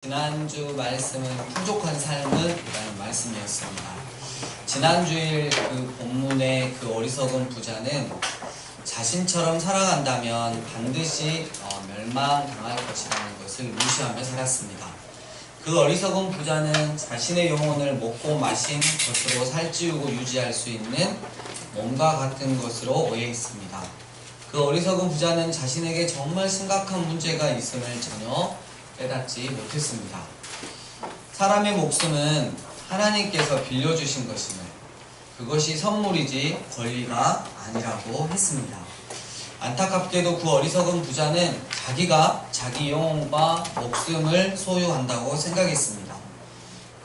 지난주 말씀은 풍족한 삶은이라는 말씀이었습니다. 지난주일 그 본문의 그 어리석은 부자는 자신처럼 살아간다면 반드시 멸망당할 것이라는 것을 무시하며 살았습니다. 그 어리석은 부자는 자신의 영혼을 먹고 마신 것으로 살찌우고 유지할 수 있는 몸과 같은 것으로 오해했습니다. 그 어리석은 부자는 자신에게 정말 심각한 문제가 있음을 전혀 깨닫지 못했습니다. 사람의 목숨은 하나님께서 빌려주신 것임을, 그것이 선물이지 권리가 아니라고 했습니다. 안타깝게도 그 어리석은 부자는 자기가 자기 영혼과 목숨을 소유한다고 생각했습니다.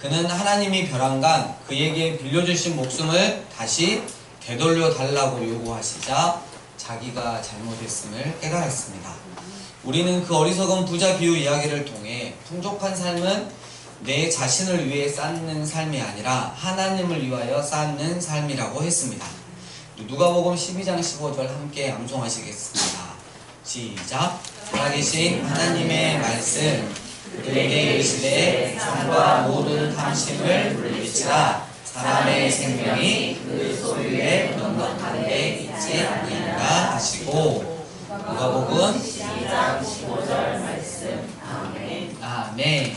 그는 하나님이 벼랑간 그에게 빌려주신 목숨을 다시 되돌려 달라고 요구하시자 자기가 잘못했음을 깨달았습니다. 우리는 그 어리석은 부자 비유 이야기를 통해 풍족한 삶은 내 자신을 위해 쌓는 삶이 아니라 하나님을 위하여 쌓는 삶이라고 했습니다. 누가복음 12장 15절 함께 암송하시겠습니다. 시작. 살아계신 하나님의 말씀, 그들에게 이르시되 삶과 모든 탐심을 물리치라. 사람의 생명이 그 소유에 넉넉한 데 있지 아니하리라 하시고, 누가복음 12장 15절 말씀. 아멘. 아멘.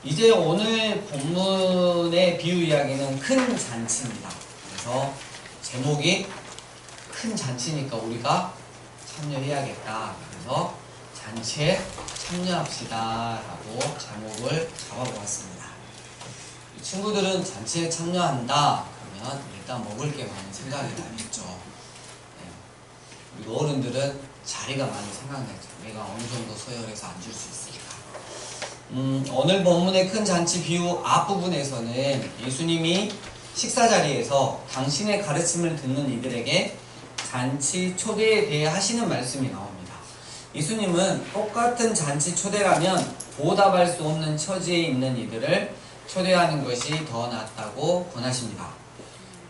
이제 오늘 본문의 비유 이야기는 큰 잔치입니다. 그래서 제목이 큰 잔치니까 우리가 참여해야겠다. 그래서 잔치에 참여합시다 라고 제목을 잡아보았습니다. 친구들은 잔치에 참여한다 그러면 일단 먹을 게 많이 생각이 나겠죠. 그리고 어른들은 자리가 많이 생각나죠. 내가 어느 정도 서열해서 앉을 수 있을까. 오늘 본문의 큰 잔치 비유 앞부분에서는 예수님이 식사 자리에서 당신의 가르침을 듣는 이들에게 잔치 초대에 대해 하시는 말씀이 나옵니다. 예수님은 똑같은 잔치 초대라면 보답할 수 없는 처지에 있는 이들을 초대하는 것이 더 낫다고 권하십니다.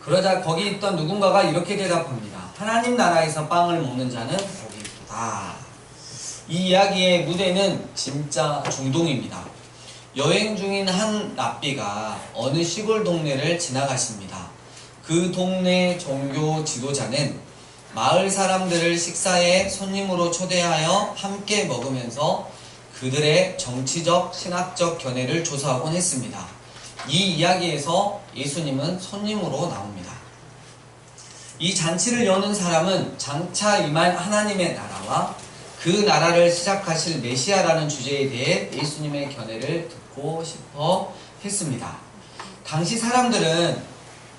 그러자 거기 있던 누군가가 이렇게 대답합니다. 하나님 나라에서 빵을 먹는 자는 복이 있도다. 이 이야기의 무대는 진짜 중동입니다. 여행 중인 한 랍비가 어느 시골 동네를 지나가십니다. 그 동네 종교 지도자는 마을 사람들을 식사에 손님으로 초대하여 함께 먹으면서 그들의 정치적, 신학적 견해를 조사하곤 했습니다. 이 이야기에서 예수님은 손님으로 나옵니다. 이 잔치를 여는 사람은 장차 임할 하나님의 나라와 그 나라를 시작하실 메시아라는 주제에 대해 예수님의 견해를 듣고 싶어 했습니다. 당시 사람들은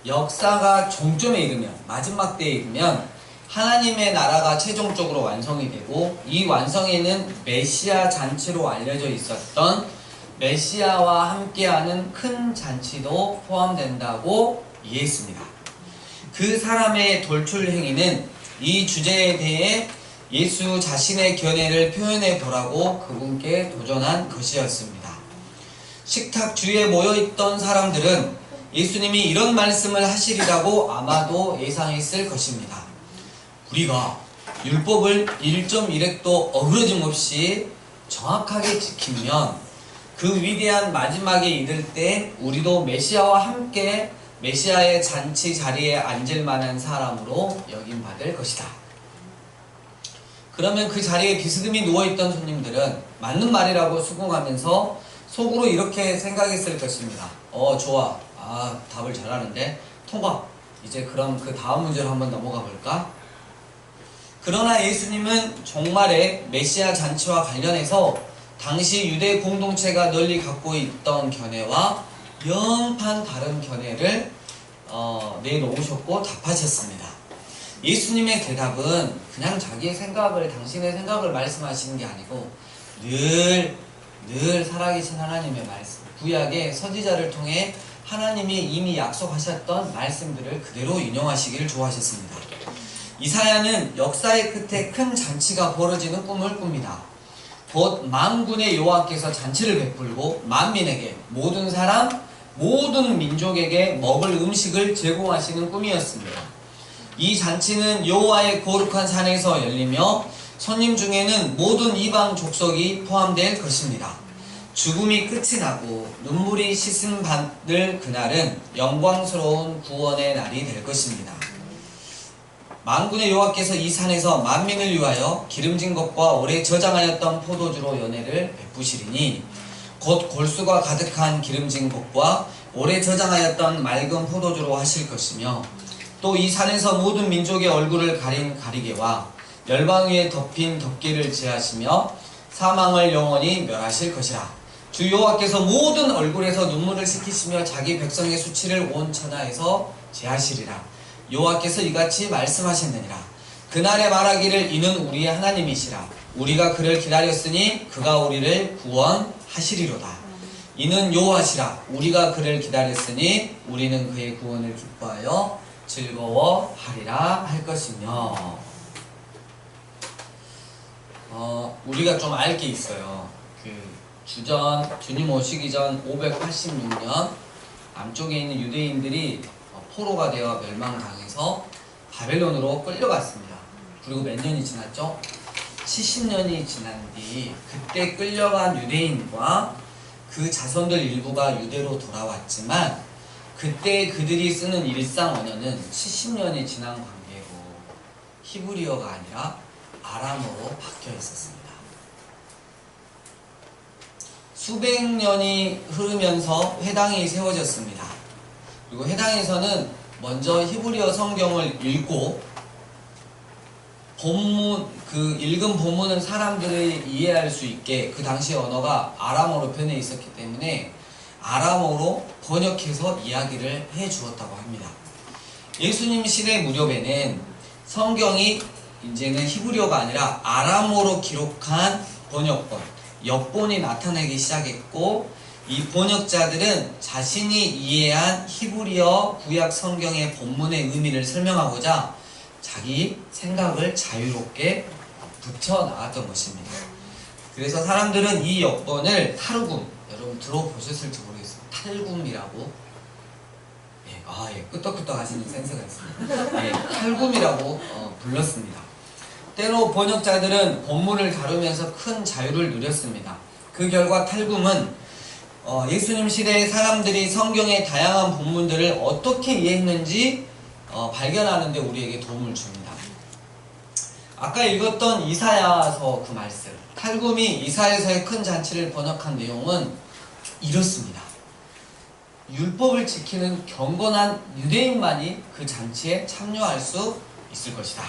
역사가 종점에 이르면, 마지막 때에 이르면 하나님의 나라가 최종적으로 완성이 되고, 이 완성에는 메시아 잔치로 알려져 있었던 메시아와 함께하는 큰 잔치도 포함된다고 이해했습니다. 그 사람의 돌출 행위는 이 주제에 대해 예수 자신의 견해를 표현해 보라고 그분께 도전한 것이었습니다. 식탁 주위에 모여있던 사람들은 예수님이 이런 말씀을 하시리라고 아마도 예상했을 것입니다. 우리가 율법을 1.1획도 어그러짐 없이 정확하게 지키면 그 위대한 마지막에 이를 때 우리도 메시아와 함께 메시아의 잔치 자리에 앉을 만한 사람으로 여김받을 것이다. 그러면 그 자리에 비스듬히 누워있던 손님들은 맞는 말이라고 수긍하면서 속으로 이렇게 생각했을 것입니다. 좋아. 답을 잘하는데 통과. 이제 그럼 그 다음 문제로 한번 넘어가 볼까? 그러나 예수님은 종말의 메시아 잔치와 관련해서 당시 유대 공동체가 널리 갖고 있던 견해와 영판 다른 견해를 내놓으셨고 답하셨습니다. 예수님의 대답은 그냥 자기의 생각을, 당신의 생각을 말씀하시는 게 아니고 늘 살아계신 하나님의 말씀, 구약의 선지자를 통해 하나님이 이미 약속하셨던 말씀들을 그대로 인용하시기를 좋아하셨습니다. 이사야는 역사의 끝에 큰 잔치가 벌어지는 꿈을 꿉니다. 곧 만군의 여호와께서 잔치를 베풀고 만민에게, 모든 사람, 모든 민족에게 먹을 음식을 제공하시는 꿈이었습니다. 이 잔치는 여호와의 거룩한 산에서 열리며 손님 중에는 모든 이방 족속이 포함될 것입니다. 죽음이 끝이 나고 눈물이 씻음 받을 그날은 영광스러운 구원의 날이 될 것입니다. 만군의 여호와께서 이 산에서 만민을 위하여 기름진 것과 오래 저장하였던 포도주로 연회를 베푸시리니 곧 골수가 가득한 기름진 것과 오래 저장하였던 맑은 포도주로 하실 것이며 또 이 산에서 모든 민족의 얼굴을 가린 가리개와 열방 위에 덮인 덮개를 제하시며 사망을 영원히 멸하실 것이라. 주 여호와께서 모든 얼굴에서 눈물을 씻기시며 자기 백성의 수치를 온 천하에서 제하시리라. 여호와께서 이같이 말씀하셨느니라. 그날에 말하기를 이는 우리의 하나님이시라. 우리가 그를 기다렸으니 그가 우리를 구원하시리로다. 이는 여호와시라. 우리가 그를 기다렸으니 우리는 그의 구원을 기뻐하여 즐거워하리라 할 것이며. 우리가 좀 알 게 있어요. 주님 오시기 전 586년 남쪽에 있는 유대인들이 포로가 되어 멸망당해서 바벨론으로 끌려갔습니다. 그리고 몇 년이 지났죠? 70년이 지난 뒤 그때 끌려간 유대인과 그 자손들 일부가 유대로 돌아왔지만 그때 그들이 쓰는 일상 언어는 70년이 지난 관계로 히브리어가 아니라 아람어로 바뀌어 있었습니다. 수백 년이 흐르면서 회당이 세워졌습니다. 그리고 회당에서는 먼저 히브리어 성경을 읽고 읽은 본문은 사람들이 이해할 수 있게 그 당시 언어가 아람어로 변해 있었기 때문에 아람어로 번역해서 이야기를 해 주었다고 합니다. 예수님 시대 무렵에는 성경이 이제는 히브리어가 아니라 아람어로 기록한 번역본, 역본이 나타나기 시작했고 이 번역자들은 자신이 이해한 히브리어 구약 성경의 본문의 의미를 설명하고자 자기 생각을 자유롭게 붙여 나갔던 것입니다. 그래서 사람들은 이 역본을 타르굼, 여러분 들어보셨을지 모르겠어요. 탈굼이라고, 끄떡끄떡 하시는 센스가 있습니다. 탈굼이라고 불렀습니다. 때로 번역자들은 본문을 다루면서 큰 자유를 누렸습니다. 그 결과 탈굼은 예수님 시대의 사람들이 성경의 다양한 본문들을 어떻게 이해했는지 발견하는 데 우리에게 도움을 줍니다. 아까 읽었던 이사야서 그 말씀, 탈굼이 이사야서의 큰 잔치를 번역한 내용은 이렇습니다. 율법을 지키는 경건한 유대인만이 그 잔치에 참여할 수 있을 것이다.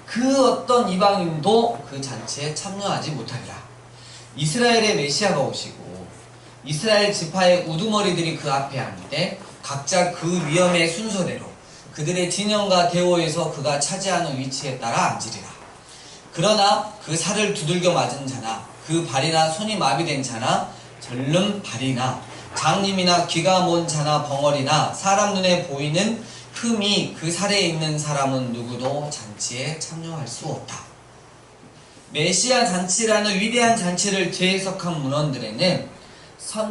그 어떤 이방인도 그 잔치에 참여하지 못하리라. 이스라엘의 메시아가 오시고 이스라엘 지파의 우두머리들이 그 앞에 앉되 각자 그 위엄의 순서대로 그들의 진영과 대오에서 그가 차지하는 위치에 따라 앉으리라. 그러나 그 살을 두들겨 맞은 자나 그 발이나 손이 마비된 자나 절름 발이나 장님이나 귀가 먼 자나 벙어리나 사람 눈에 보이는 흠이 그 살에 있는 사람은 누구도 잔치에 참여할 수 없다. 메시아 잔치라는 위대한 잔치를 재해석한 문헌들에는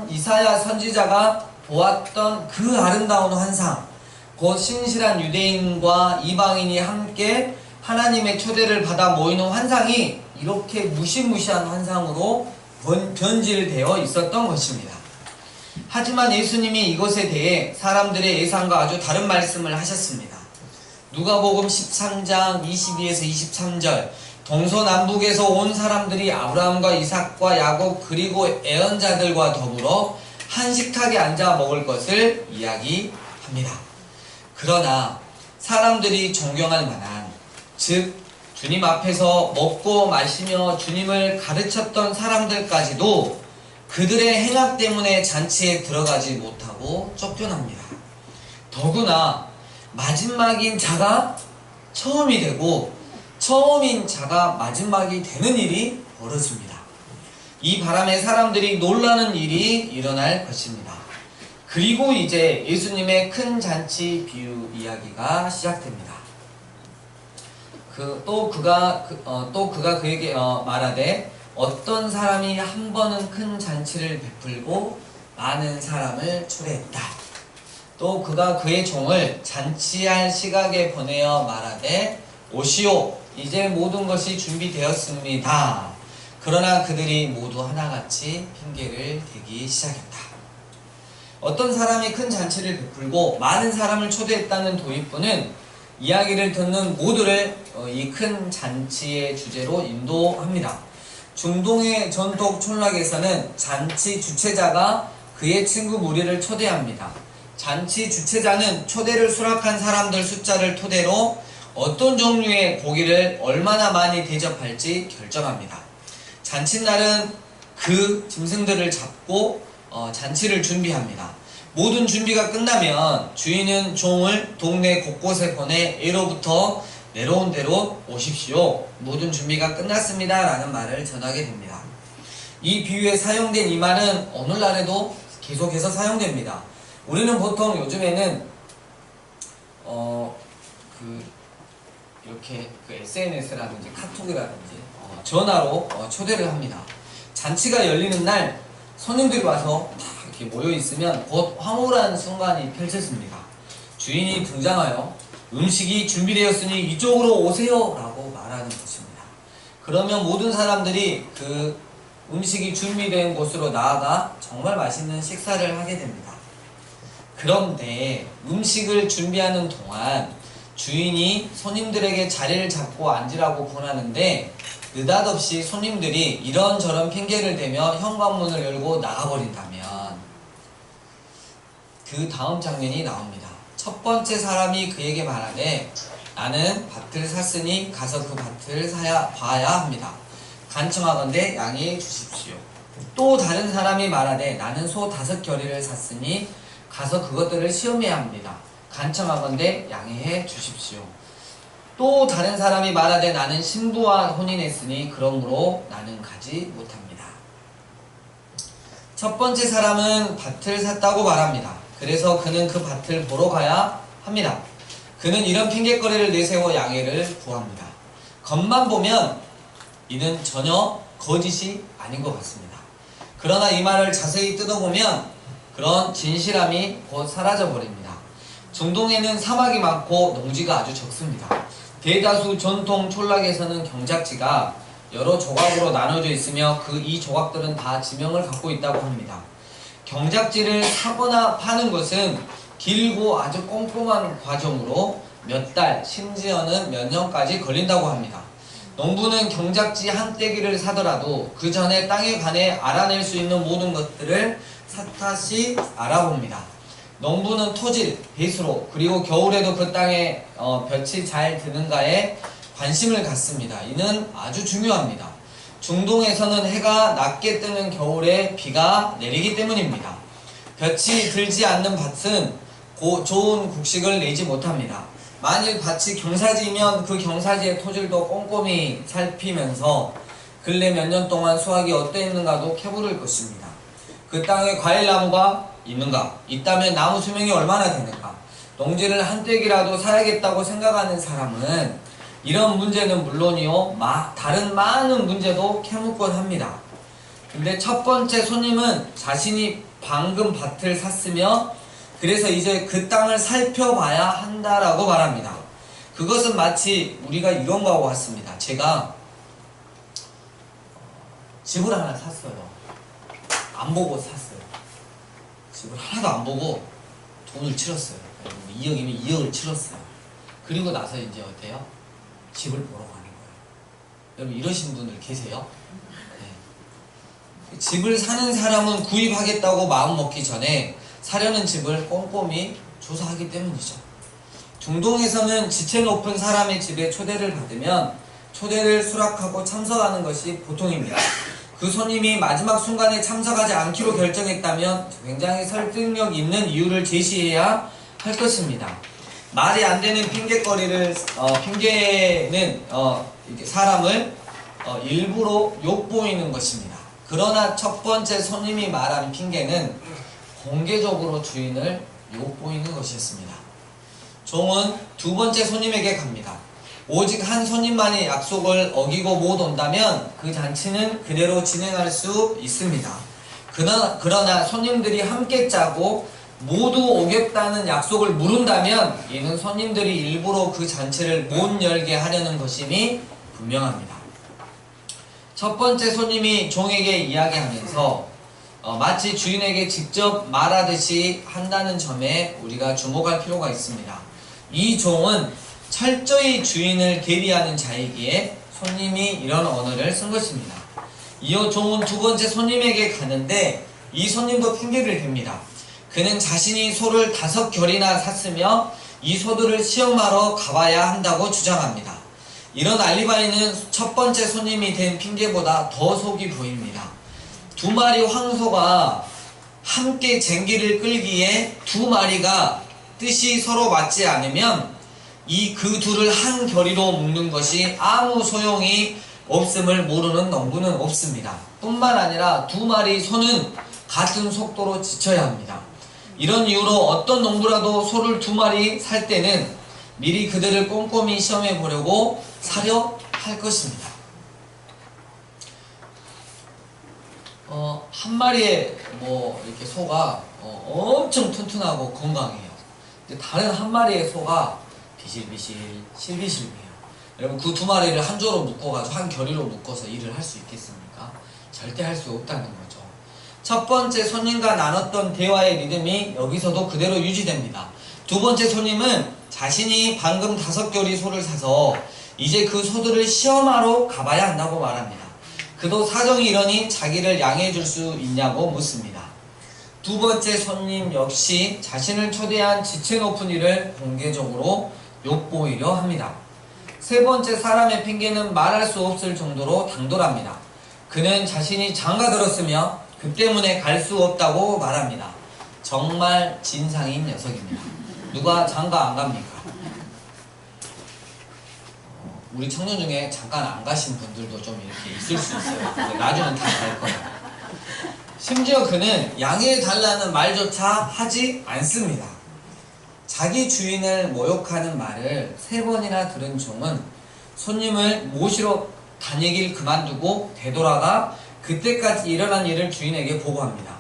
이사야 선지자가 보았던 그 아름다운 환상, 곧 신실한 유대인과 이방인이 함께 하나님의 초대를 받아 모이는 환상이 이렇게 무시무시한 환상으로 변질되어 있었던 것입니다. 하지만 예수님이 이것에 대해 사람들의 예상과 아주 다른 말씀을 하셨습니다. 누가복음 13장 22에서 23절, 동서남북에서 온 사람들이 아브라함과 이삭과 야곱 그리고 애언자들과 더불어 한 식탁에 앉아 먹을 것을 이야기합니다. 그러나 사람들이 존경할 만한, 즉 주님 앞에서 먹고 마시며 주님을 가르쳤던 사람들까지도 그들의 행악 때문에 잔치에 들어가지 못하고 쫓겨납니다. 더구나 마지막인 자가 처음이 되고 처음인 자가 마지막이 되는 일이 벌어집니다. 이 바람에 사람들이 놀라는 일이 일어날 것입니다. 그리고 이제 예수님의 큰 잔치 비유 이야기가 시작됩니다. 또 그가 그에게 말하되 어떤 사람이 한 번은 큰 잔치를 베풀고 많은 사람을 초대했다. 또 그가 그의 종을 잔치할 시각에 보내어 말하되 오시오, 이제 모든 것이 준비되었습니다. 그러나 그들이 모두 하나같이 핑계를 대기 시작했다. 어떤 사람이 큰 잔치를 베풀고 많은 사람을 초대했다는 도입부는 이야기를 듣는 모두를 이 큰 잔치의 주제로 인도합니다. 중동의 전통 촌락에서는 잔치 주최자가 그의 친구 무리를 초대합니다. 잔치 주최자는 초대를 수락한 사람들 숫자를 토대로 어떤 종류의 고기를 얼마나 많이 대접할지 결정합니다. 잔칫날은 그 짐승들을 잡고 잔치를 준비합니다. 모든 준비가 끝나면 주인은 종을 동네 곳곳에 보내 예로부터 내려온 대로 오십시오. 모든 준비가 끝났습니다. 라는 말을 전하게 됩니다. 이 비유에 사용된 이 말은 오늘날에도 계속해서 사용됩니다. 우리는 보통 요즘에는 이렇게 SNS라든지 카톡이라든지 전화로 초대를 합니다. 잔치가 열리는 날 손님들이 와서 다 이렇게 모여 있으면 곧 황홀한 순간이 펼쳐집니다. 주인이 등장하여 음식이 준비되었으니 이쪽으로 오세요 라고 말하는 것입니다. 그러면 모든 사람들이 그 음식이 준비된 곳으로 나아가 정말 맛있는 식사를 하게 됩니다. 그런데 음식을 준비하는 동안 주인이 손님들에게 자리를 잡고 앉으라고 권하는데 느닷없이 손님들이 이런저런 핑계를 대며 현관문을 열고 나가버린다면 그 다음 장면이 나옵니다. 첫 번째 사람이 그에게 말하되 나는 밭을 샀으니 가서 그 밭을 봐야 합니다. 간청하건대 양해해 주십시오. 또 다른 사람이 말하되 나는 소 5겨리를 샀으니 가서 그것들을 시험해야 합니다. 간청하건대 양해해 주십시오. 또 다른 사람이 말하되 나는 신부와 혼인했으니 그러므로 나는 가지 못합니다. 첫 번째 사람은 밭을 샀다고 말합니다. 그래서 그는 그 밭을 보러 가야 합니다. 그는 이런 핑계거리를 내세워 양해를 구합니다. 겉만 보면 이는 전혀 거짓이 아닌 것 같습니다. 그러나 이 말을 자세히 뜯어보면 그런 진실함이 곧 사라져버립니다. 중동에는 사막이 많고 농지가 아주 적습니다. 대다수 전통 촌락에서는 경작지가 여러 조각으로 나눠져 있으며 이 조각들은 다 지명을 갖고 있다고 합니다. 경작지를 사거나 파는 것은 길고 아주 꼼꼼한 과정으로 몇 달, 심지어는 몇 년까지 걸린다고 합니다. 농부는 경작지 한 떼기를 사더라도 그 전에 땅에 관해 알아낼 수 있는 모든 것들을 샅샅이 알아봅니다. 농부는 토질, 배수로, 그리고 겨울에도 그 땅에 볕이 잘 드는가에 관심을 갖습니다. 이는 아주 중요합니다. 중동에서는 해가 낮게 뜨는 겨울에 비가 내리기 때문입니다. 볕이 들지 않는 밭은 좋은 곡식을 내지 못합니다. 만일 밭이 경사지이면 그 경사지의 토질도 꼼꼼히 살피면서 근래 몇 년 동안 수확이 어땠는가도 캐물을 것입니다. 그 땅에 과일나무가 있는가? 있다면 나무 수명이 얼마나 되는가? 농지를 한 떼기라도 사야겠다고 생각하는 사람은 이런 문제는 물론이요 다른 많은 문제도 캐묻곤 합니다. 근데 첫 번째 손님은 자신이 방금 밭을 샀으며 그래서 이제 그 땅을 살펴봐야 한다라고 말합니다. 그것은 마치 우리가 이런 거하고 같습니다. 제가 집을 하나 샀어요. 안 보고 샀어요. 집을 하나도 안 보고 돈을 치렀어요. 2억이면 2억을 치렀어요. 그리고 나서 이제 어때요? 집을 보러 가는 거예요. 여러분 이러신 분들 계세요? 네. 집을 사는 사람은 구입하겠다고 마음 먹기 전에 사려는 집을 꼼꼼히 조사하기 때문이죠. 중동에서는 지체 높은 사람의 집에 초대를 받으면 초대를 수락하고 참석하는 것이 보통입니다. 그 손님이 마지막 순간에 참석하지 않기로 결정했다면 굉장히 설득력 있는 이유를 제시해야 할 것입니다. 말이 안 되는 핑계거리를 핑계는 사람을 일부러 욕보이는 것입니다. 그러나 첫 번째 손님이 말한 핑계는 공개적으로 주인을 욕보이는 것이었습니다. 종은 두 번째 손님에게 갑니다. 오직 한 손님만이 약속을 어기고 못 온다면 그 잔치는 그대로 진행할 수 있습니다. 그러나 손님들이 함께 짜고 모두 오겠다는 약속을 물은다면 이는 손님들이 일부러 그 잔치를 못 열게 하려는 것임이 분명합니다. 첫 번째 손님이 종에게 이야기하면서 마치 주인에게 직접 말하듯이 한다는 점에 우리가 주목할 필요가 있습니다. 이 종은 철저히 주인을 대리하는 자이기에 손님이 이런 언어를 쓴 것입니다. 이어 종은 두 번째 손님에게 가는데 이 손님도 핑계를 댑니다. 그는 자신이 소를 5결이나 샀으며 이 소들을 시험하러 가봐야 한다고 주장합니다. 이런 알리바이는 첫 번째 손님이 된 핑계보다 더 속이 보입니다. 2마리 황소가 함께 쟁기를 끌기에 2마리가 뜻이 서로 맞지 않으면 그 둘을 한 결의로 묶는 것이 아무 소용이 없음을 모르는 농부는 없습니다. 뿐만 아니라 2마리 소는 같은 속도로 지쳐야 합니다. 이런 이유로 어떤 농부라도 소를 2마리 살 때는 미리 그들을 꼼꼼히 시험해 보려고 사려 할 것입니다. 한 마리의 이렇게 소가 엄청 튼튼하고 건강해요. 근데 다른 한 마리의 소가 비실비실 실비실비해요. 여러분 그 2마리를 한 조로 묶어가지고 한 결의로 묶어서 일을 할 수 있겠습니까? 절대 할 수 없다는 거죠. 첫 번째 손님과 나눴던 대화의 리듬이 여기서도 그대로 유지됩니다. 두 번째 손님은 자신이 방금 5결의 소를 사서 이제 그 소들을 시험하러 가봐야 한다고 말합니다. 그도 사정이 이러니 자기를 양해해 줄 수 있냐고 묻습니다. 두 번째 손님 역시 자신을 초대한 지체 높은 이를 공개적으로 욕보이려 합니다. 세 번째 사람의 핑계는 말할 수 없을 정도로 당돌합니다. 그는 자신이 장가들었으며 그 때문에 갈 수 없다고 말합니다. 정말 진상인 녀석입니다. 누가 장가 안 갑니까? 우리 청년 중에 잠깐 안 가신 분들도 좀 이렇게 있을 수 있어요. 근데 나중엔 다 갈 거예요. 심지어 그는 양해해달라는 말조차 하지 않습니다. 자기 주인을 모욕하는 말을 3번이나 들은 종은 손님을 모시러 다니길 그만두고 되돌아가 그때까지 일어난 일을 주인에게 보고합니다.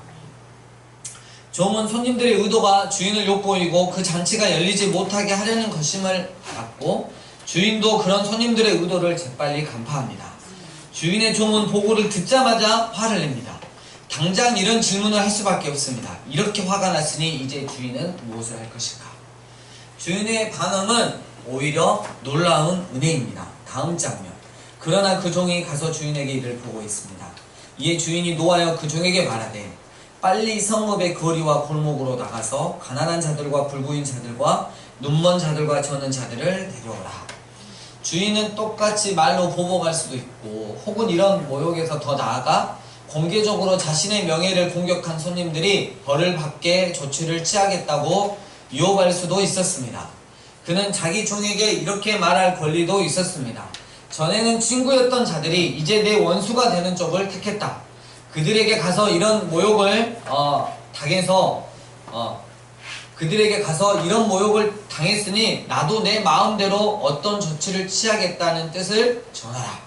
종은 손님들의 의도가 주인을 욕보이고 그 잔치가 열리지 못하게 하려는 것임을 알았고 주인도 그런 손님들의 의도를 재빨리 간파합니다. 주인의 종은 보고를 듣자마자 화를 냅니다. 당장 이런 질문을 할 수밖에 없습니다. 이렇게 화가 났으니 이제 주인은 무엇을 할 것인가? 주인의 반응은 오히려 놀라운 은혜입니다. 다음 장면. 그러나 그 종이 가서 주인에게 이를 보고 있습니다. 이에 주인이 노하여 그 종에게 말하되 빨리 성읍의 거리와 골목으로 나가서 가난한 자들과 불구인 자들과 눈먼 자들과 저는 자들을 데려오라. 주인은 똑같이 말로 보복할 수도 있고 혹은 이런 모욕에서 더 나아가 공개적으로 자신의 명예를 공격한 손님들이 벌을 받게 조치를 취하겠다고 유혹할 수도 있었습니다. 그는 자기 종에게 이렇게 말할 권리도 있었습니다. 전에는 친구였던 자들이 이제 내 원수가 되는 쪽을 택했다. 그들에게 가서 이런 모욕을 당했으니 나도 내 마음대로 어떤 조치를 취하겠다는 뜻을 전하라.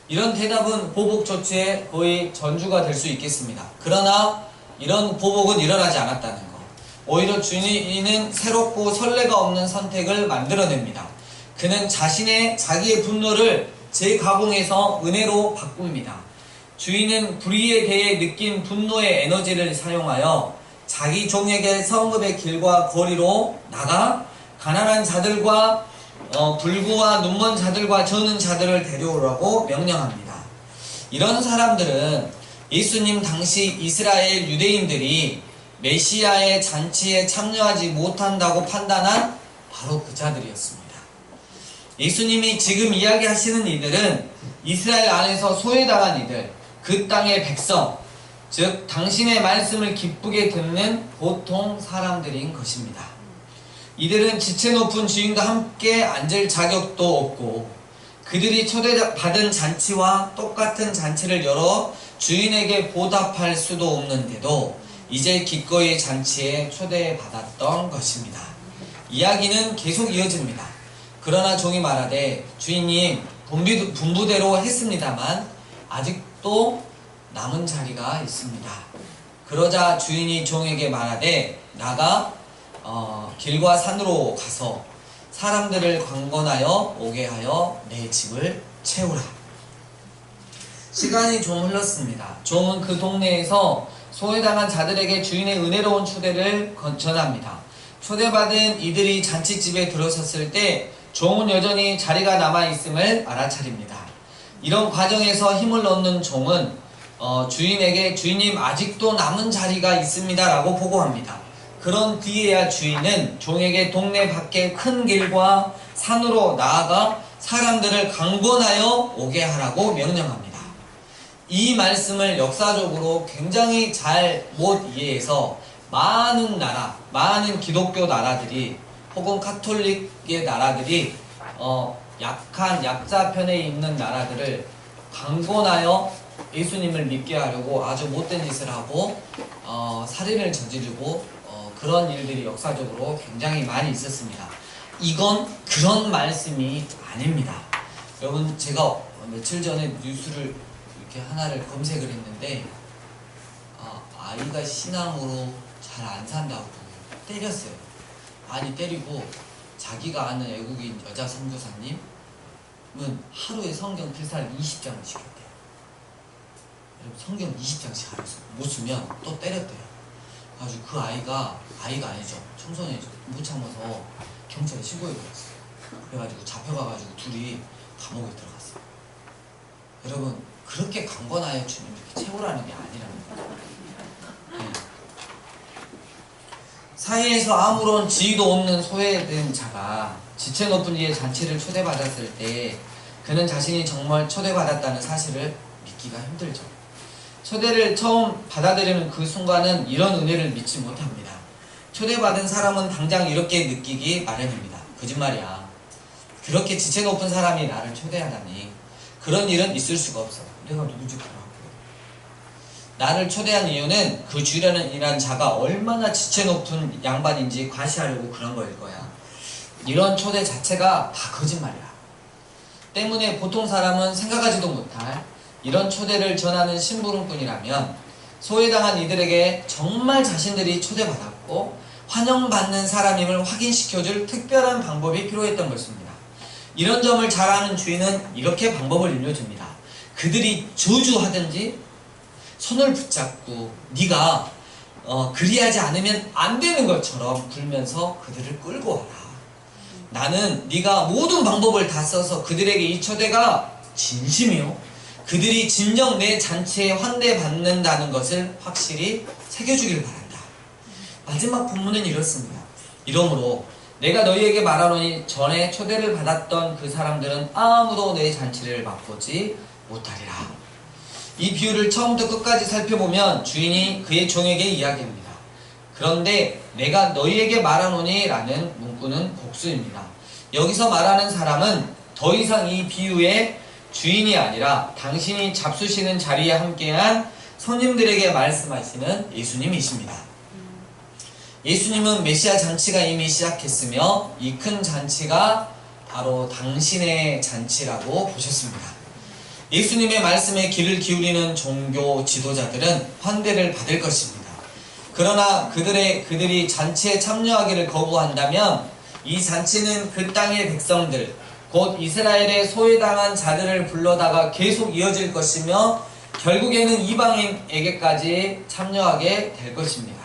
이런 대답은 보복 조치의 거의 전주가 될 수 있겠습니다. 그러나 이런 보복은 일어나지 않았다는 것. 오히려 주인은 새롭고 설레가 없는 선택을 만들어냅니다. 그는 자기의 분노를 재가공해서 은혜로 바꿉니다. 주인은 불의에 대해 느낀 분노의 에너지를 사용하여 자기 종에게 성읍의 길과 거리로 나가 가난한 자들과 불구와 눈먼 자들과 저는 자들을 데려오라고 명령합니다. 이런 사람들은 예수님 당시 이스라엘 유대인들이 메시아의 잔치에 참여하지 못한다고 판단한 바로 그 자들이었습니다. 예수님이 지금 이야기하시는 이들은 이스라엘 안에서 소외당한 이들, 그 땅의 백성, 즉 당신의 말씀을 기쁘게 듣는 보통 사람들인 것입니다. 이들은 지체 높은 주인과 함께 앉을 자격도 없고 그들이 초대받은 잔치와 똑같은 잔치를 열어 주인에게 보답할 수도 없는데도 이제 기꺼이 잔치에 초대받았던 것입니다. 이야기는 계속 이어집니다. 그러나 종이 말하되 주인님 분부대로 했습니다만 아직도 남은 자리가 있습니다. 그러자 주인이 종에게 말하되 나가 길과 산으로 가서 사람들을 강권하여 오게 하여 내 집을 채우라. 시간이 좀 흘렀습니다. 종은 그 동네에서 소외당한 자들에게 주인의 은혜로운 초대를 전합니다. 초대받은 이들이 잔치집에 들어섰을 때 종은 여전히 자리가 남아있음을 알아차립니다. 이런 과정에서 힘을 얻는 종은 주인에게 주인님 아직도 남은 자리가 있습니다 라고 보고합니다. 그런 뒤에야 주인은 종에게 동네 밖의 큰 길과 산으로 나아가 사람들을 강권하여 오게 하라고 명령합니다. 이 말씀을 역사적으로 굉장히 잘 못 이해해서 많은 나라, 많은 기독교 나라들이 혹은 카톨릭의 나라들이 약한 약자편에 있는 나라들을 강권하여 예수님을 믿게 하려고 아주 못된 짓을 하고 살인을 저지르고 그런 일들이 역사적으로 굉장히 많이 있었습니다. 이건 그런 말씀이 아닙니다. 여러분, 제가 며칠 전에 뉴스를 이렇게 하나를 검색을 했는데 아이가 신앙으로 잘 안 산다고 때렸어요. 아니, 때리고 자기가 아는 외국인 여자 선교사님은 하루에 성경 필사를 20장을 시켰대요. 여러분, 성경 20장씩 하면서 못 쓰면 또 때렸대요. 그래가지고 그 아이가 아니죠. 청소년이죠. 못 참아서 경찰에 신고해버렸어요. 그래가지고 잡혀가가지고 둘이 감옥에 들어갔어요. 여러분, 그렇게 강권하여 주님 이렇게 채우라는 게 아니랍니다. 사회에서 아무런 지위도 없는 소외된 자가 지체 높은 이의 잔치를 초대받았을 때 그는 자신이 정말 초대받았다는 사실을 믿기가 힘들죠. 초대를 처음 받아들이는 그 순간은 이런 은혜를 믿지 못합니다. 초대받은 사람은 당장 이렇게 느끼기 마련입니다. 거짓말이야. 그렇게 지체 높은 사람이 나를 초대하다니. 그런 일은 있을 수가 없어. 내가 누구지? 나를 초대한 이유는 그 주인이라는 자가 얼마나 지체 높은 양반인지 과시하려고 그런 거일 거야. 이런 초대 자체가 다 거짓말이야. 때문에 보통 사람은 생각하지도 못할 이런 초대를 전하는 심부름꾼이라면 소외당한 이들에게 정말 자신들이 초대받았고 환영받는 사람임을 확인시켜줄 특별한 방법이 필요했던 것입니다. 이런 점을 잘 아는 주인은 이렇게 방법을 일러줍니다. 그들이 저주하든지 손을 붙잡고 네가 그리하지 않으면 안 되는 것처럼 굴면서 그들을 끌고 와라. 나는 네가 모든 방법을 다 써서 그들에게 이 초대가 진심이요, 그들이 진정 내 잔치에 환대받는다는 것을 확실히 새겨주길 바란다. 마지막 본문은 이렇습니다. 이러므로 내가 너희에게 말하노니 전에 초대를 받았던 그 사람들은 아무도 내 잔치를 맛보지 못하리라. 이 비유를 처음부터 끝까지 살펴보면 주인이 그의 종에게 이야기합니다. 그런데 내가 너희에게 말하노니 라는 문구는 복수입니다. 여기서 말하는 사람은 더 이상 이 비유의 주인이 아니라 당신이 잡수시는 자리에 함께한 손님들에게 말씀하시는 예수님이십니다. 예수님은 메시아 잔치가 이미 시작했으며 이 큰 잔치가 바로 당신의 잔치라고 보셨습니다. 예수님의 말씀에 귀를 기울이는 종교 지도자들은 환대를 받을 것입니다. 그러나 그들이 잔치에 참여하기를 거부한다면 이 잔치는 그 땅의 백성들, 곧 이스라엘의 소외당한 자들을 불러다가 계속 이어질 것이며 결국에는 이방인에게까지 참여하게 될 것입니다.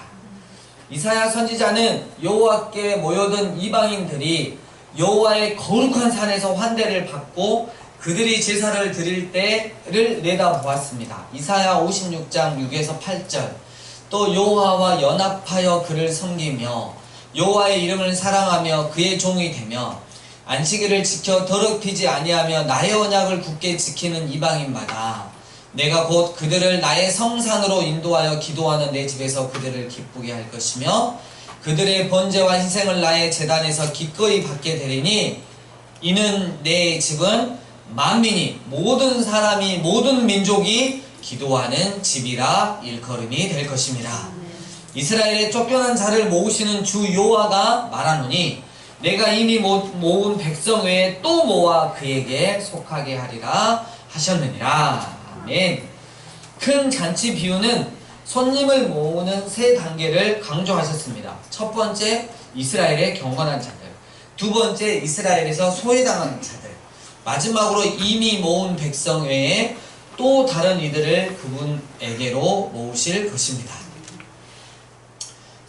이사야 선지자는 여호와께 모여든 이방인들이 여호와의 거룩한 산에서 환대를 받고 그들이 제사를 드릴 때를 내다보았습니다. 이사야 56장 6에서 8절. 또 여호와와 연합하여 그를 섬기며 여호와의 이름을 사랑하며 그의 종이 되며 안식일을 지켜 더럽히지 아니하며 나의 언약을 굳게 지키는 이방인마다 내가 곧 그들을 나의 성산으로 인도하여 기도하는 내 집에서 그들을 기쁘게 할 것이며 그들의 번제와 희생을 나의 제단에서 기꺼이 받게 되리니 이는 내 집은 만민이, 모든 사람이, 모든 민족이 기도하는 집이라 일컬음이 될 것입니다. 이스라엘의 쫓겨난 자를 모으시는 주 여호와가 말하노니 내가 이미 모은 백성 외에 또 모아 그에게 속하게 하리라 하셨느니라. 아멘. 큰 잔치 비유는 손님을 모으는 세 단계를 강조하셨습니다. 첫 번째, 이스라엘의 경건한 자들. 두 번째, 이스라엘에서 소외당하는 자들. 마지막으로 이미 모은 백성 외에 또 다른 이들을 그분에게로 모으실 것입니다.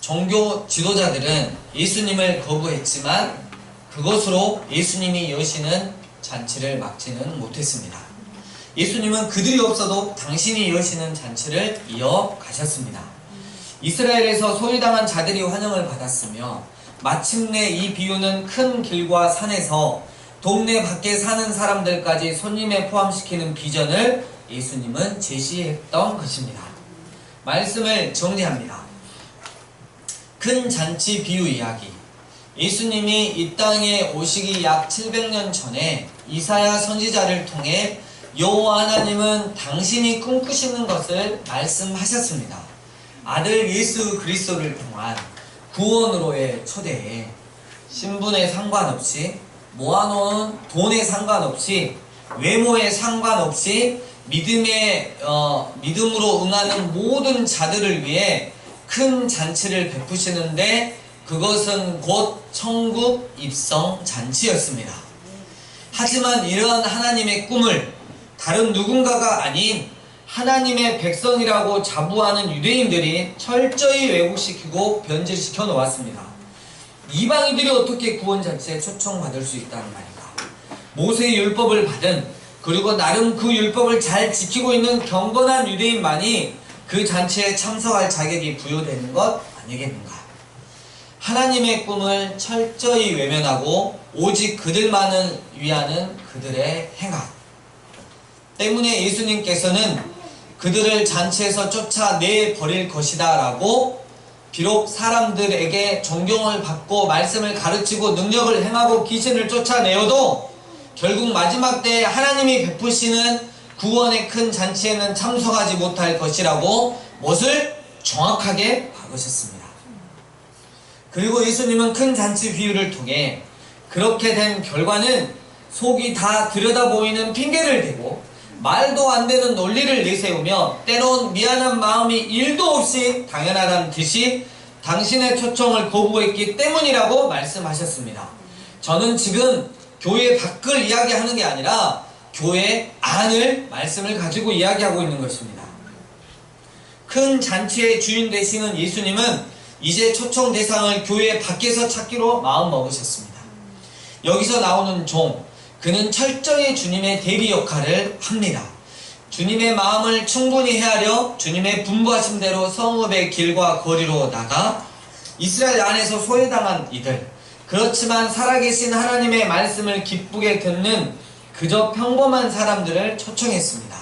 종교 지도자들은 예수님을 거부했지만 그것으로 예수님이 여시는 잔치를 막지는 못했습니다. 예수님은 그들이 없어도 당신이 여시는 잔치를 이어가셨습니다. 이스라엘에서 소유당한 자들이 환영을 받았으며 마침내 이 비유는 큰 길과 산에서 동네 밖에 사는 사람들까지 손님에 포함시키는 비전을 예수님은 제시했던 것입니다. 말씀을 정리합니다. 큰 잔치 비유 이야기. 예수님이 이 땅에 오시기 약 700년 전에 이사야 선지자를 통해 여호와 하나님은 당신이 꿈꾸시는 것을 말씀하셨습니다. 아들 예수 그리스도를 통한 구원으로의 초대에 신분에 상관없이 모아놓은 돈에 상관없이 외모에 상관없이 믿음으로 응하는 모든 자들을 위해 큰 잔치를 베푸시는데 그것은 곧 천국 입성 잔치였습니다. 하지만 이러한 하나님의 꿈을 다른 누군가가 아닌 하나님의 백성이라고 자부하는 유대인들이 철저히 왜곡시키고 변질시켜 놓았습니다. 이방인들이 어떻게 구원잔치에 초청받을 수 있다는 말인가? 모세의 율법을 받은, 그리고 나름 그 율법을 잘 지키고 있는 경건한 유대인만이 그 잔치에 참석할 자격이 부여되는 것 아니겠는가? 하나님의 꿈을 철저히 외면하고 오직 그들만을 위하는 그들의 행악 때문에 예수님께서는 그들을 잔치에서 쫓아내버릴 것이다 라고, 비록 사람들에게 존경을 받고 말씀을 가르치고 능력을 행하고 귀신을 쫓아내어도 결국 마지막 때에 하나님이 베푸시는 구원의 큰 잔치에는 참석하지 못할 것이라고 못을 정확하게 박으셨습니다. 그리고 예수님은 큰 잔치 비유를 통해 그렇게 된 결과는 속이 다 들여다보이는 핑계를 대고 말도 안 되는 논리를 내세우며 때론 미안한 마음이 1도 없이 당연하다는 듯이 당신의 초청을 거부했기 때문이라고 말씀하셨습니다. 저는 지금 교회 밖을 이야기하는 게 아니라 교회 안을 말씀을 가지고 이야기하고 있는 것입니다. 큰 잔치의 주인 되시는 예수님은 이제 초청 대상을 교회 밖에서 찾기로 마음먹으셨습니다. 여기서 나오는 종, 그는 철저히 주님의 대리 역할을 합니다. 주님의 마음을 충분히 헤아려 주님의 분부하신 대로 성읍의 길과 거리로 나가 이스라엘 안에서 소외당한 이들, 그렇지만 살아계신 하나님의 말씀을 기쁘게 듣는 그저 평범한 사람들을 초청했습니다.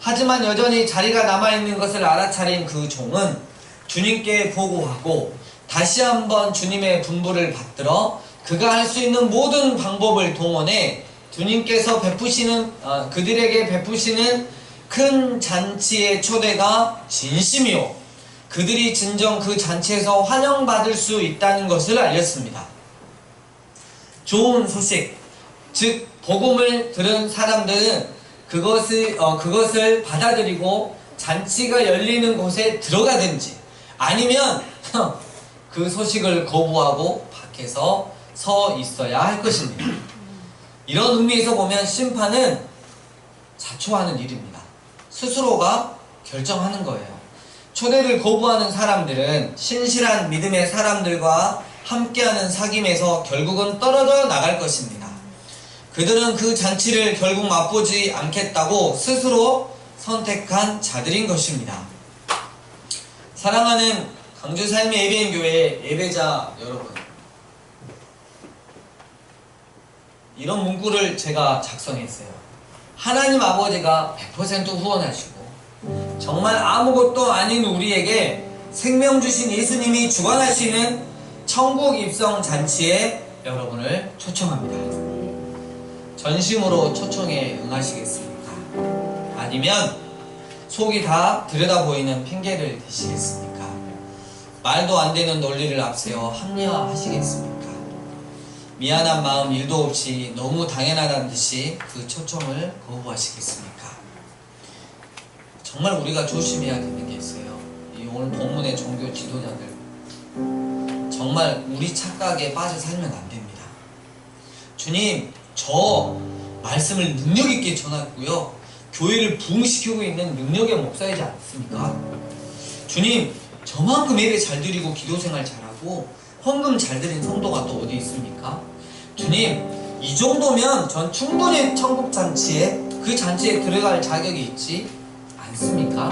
하지만 여전히 자리가 남아있는 것을 알아차린 그 종은 주님께 보고하고 다시 한번 주님의 분부를 받들어 그가 할 수 있는 모든 방법을 동원해 주님께서 그들에게 베푸시는 큰 잔치의 초대가 진심이요, 그들이 진정 그 잔치에서 환영받을 수 있다는 것을 알렸습니다. 좋은 소식, 즉 복음을 들은 사람들은 그것을 받아들이고 잔치가 열리는 곳에 들어가든지 아니면 그 소식을 거부하고 밖에서 서 있어야 할 것입니다. 이런 의미에서 보면 심판은 자초하는 일입니다. 스스로가 결정하는 거예요. 초대를 거부하는 사람들은 신실한 믿음의 사람들과 함께하는 사귐에서 결국은 떨어져 나갈 것입니다. 그들은 그 잔치를 결국 맛보지 않겠다고 스스로 선택한 자들인 것입니다. 사랑하는 강주 삶의 예배인 교회 예배자 여러분, 이런 문구를 제가 작성했어요. 하나님 아버지가 100% 후원하시고 정말 아무것도 아닌 우리에게 생명 주신 예수님이 주관하시는 천국 입성 잔치에 여러분을 초청합니다. 전심으로 초청에 응하시겠습니까? 아니면 속이 다 들여다보이는 핑계를 대시겠습니까? 말도 안 되는 논리를 앞세워 합리화하시겠습니까? 미안한 마음 1도 없이 너무 당연하다는 듯이 그 초청을 거부하시겠습니까? 정말 우리가 조심해야 되는 게 있어요. 이 오늘 본문의 종교 지도자들, 정말 우리 착각에 빠져 살면 안 됩니다. 주님, 저 말씀을 능력 있게 전했고요, 교회를 부흥시키고 있는 능력의 목사이지 않습니까? 주님, 저만큼 예배 잘 드리고 기도생활 잘하고 헌금 잘 드린 성도가 또 어디 있습니까? 주님, 이 정도면 전 충분히 천국잔치에 그 잔치에 들어갈 자격이 있지 않습니까?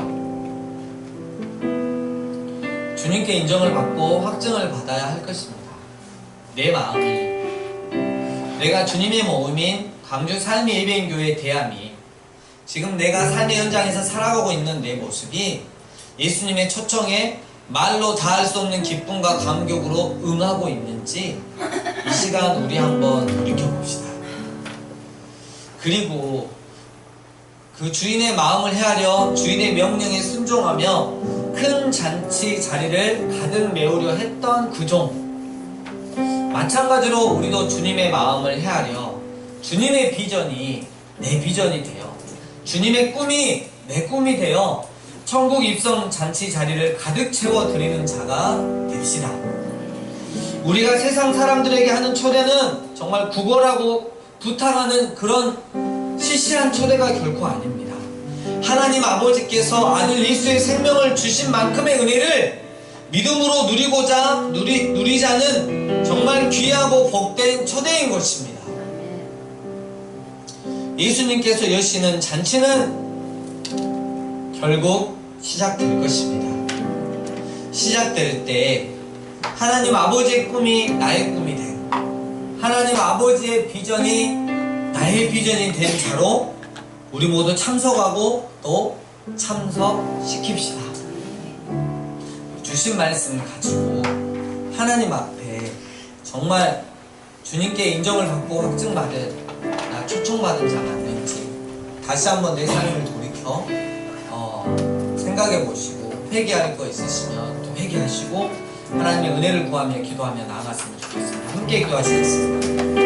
주님께 인정을 받고 확증을 받아야 할 것입니다. 내 마음이, 내가 주님의 모임인 광주 삶의 예배인교회 대함이 지금 내가 삶의 현장에서 살아가고 있는 내 모습이 예수님의 초청에 말로 다할 수 없는 기쁨과 감격으로 응하고 있는지 이 시간 우리 한번 돌이켜봅시다. 그리고 그 주인의 마음을 헤아려 주인의 명령에 순종하며 큰 잔치 자리를 가득 메우려 했던 그 종, 마찬가지로 우리도 주님의 마음을 헤아려 주님의 비전이 내 비전이 되어 주님의 꿈이 내 꿈이 되어 천국 입성 잔치 자리를 가득 채워드리는 자가 됩시다. 우리가 세상 사람들에게 하는 초대는 정말 구걸하고 부탁하는 그런 시시한 초대가 결코 아닙니다. 하나님 아버지께서 아들 예수의 생명을 주신 만큼의 은혜를 믿음으로 누리자는 정말 귀하고 복된 초대인 것입니다. 예수님께서 여시는 잔치는 결국 시작될 것입니다. 시작될 때 하나님 아버지의 꿈이 나의 꿈이 되고 하나님 아버지의 비전이 나의 비전이 된 자로 우리 모두 참석하고 또 참석시킵시다. 주신 말씀을 가지고 하나님 앞에 정말 주님께 인정을 받고 확증받은 나 초청받은 자가 아닌지 다시 한번 내 삶을 돌이켜 생각해 보시고 회개할 거 있으시면 또 회개하시고 하나님의 은혜를 구하며 기도하며 나아갔으면 좋겠습니다. 함께 기도하시겠습니다.